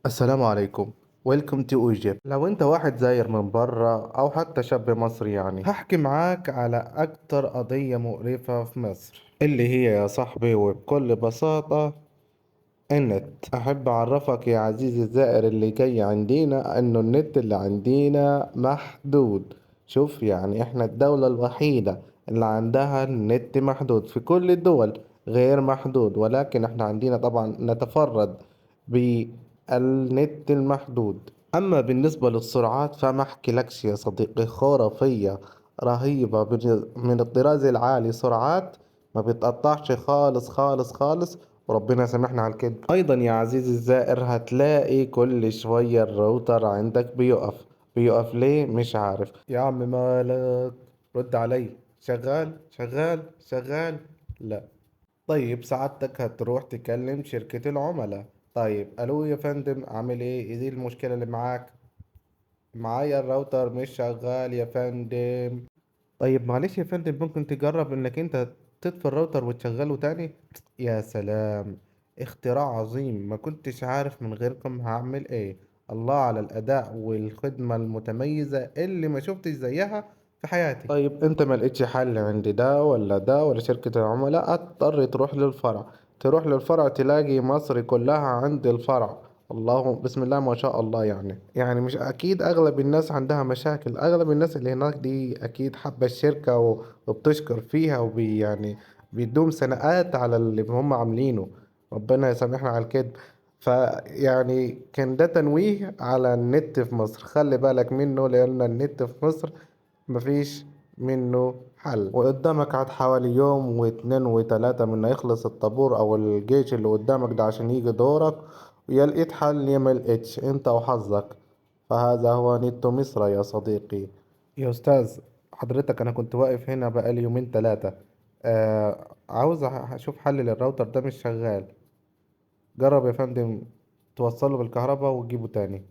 السلام عليكم. Welcome to Egypt. لو انت واحد زاير من برا او حتى شاب مصري، يعني هحكي معاك على اكتر قضية مقرفة في مصر، اللي هي يا صاحبي وبكل بساطة النت. احب اعرفك يا عزيزي الزائر اللي جاي عندنا انه النت اللي عندنا محدود. شوف، يعني احنا الدولة الوحيدة اللي عندها النت محدود، في كل الدول غير محدود، ولكن احنا عندنا طبعا نتفرد بالنت المحدود. اما بالنسبة للسرعات فما احكي لكش يا صديقي، خرافية رهيبة من الطراز العالي، سرعات ما بتقطعش خالص خالص خالص، وربنا يسامحنا على الكذب. ايضا يا عزيزي الزائر هتلاقي كل شوية الراوتر عندك بيقف ليه مش عارف. يا عم مالك، رد علي. شغال شغال شغال. لا. طيب سعادتك هتروح تكلم شركة العملاء. طيب الو يا فندم، عامل ايه دي المشكلة اللي معاك؟ معايا الراوتر مش شغال يا فندم. طيب معلش يا فندم، ممكن تجرب انك انت تطفي الراوتر وتشغله تاني؟ يا سلام، اختراع عظيم، ما كنتش عارف من غيركم هعمل ايه. الله على الاداء والخدمة المتميزة اللي ما شفتش زيها في حياتي. طيب انت ما لقيتش حل عند ده ولا ده ولا شركة العملاء، اضطر تروح للفرع تلاقي مصر كلها عند الفرع. الله بسم الله ما شاء الله، يعني مش اكيد اغلب الناس عندها مشاكل، اغلب الناس اللي هناك دي اكيد حابة الشركة وبتشكر فيها يعني بيدوم سنوات على اللي هم عاملينه. ربنا يسامحنا على الكذب. فيعني كان ده تنويه على النت في مصر، خلي بالك منه لان النت في مصر مفيش منه حل. وقدامك عاد حوالي يوم واتنين وتلاتة من ما يخلص الطابور او الجيش اللي قدامك ده عشان يجي دورك، يا لقيت حل يا ما لقيتش، انت وحظك. فهذا هو نت مصر يا صديقي. يا استاذ، حضرتك انا كنت واقف هنا بقالي يومين تلاتة، عاوز اشوف حل للراوتر ده مش شغال. جرب يا فندم توصله بالكهرباء وتجيبه تاني.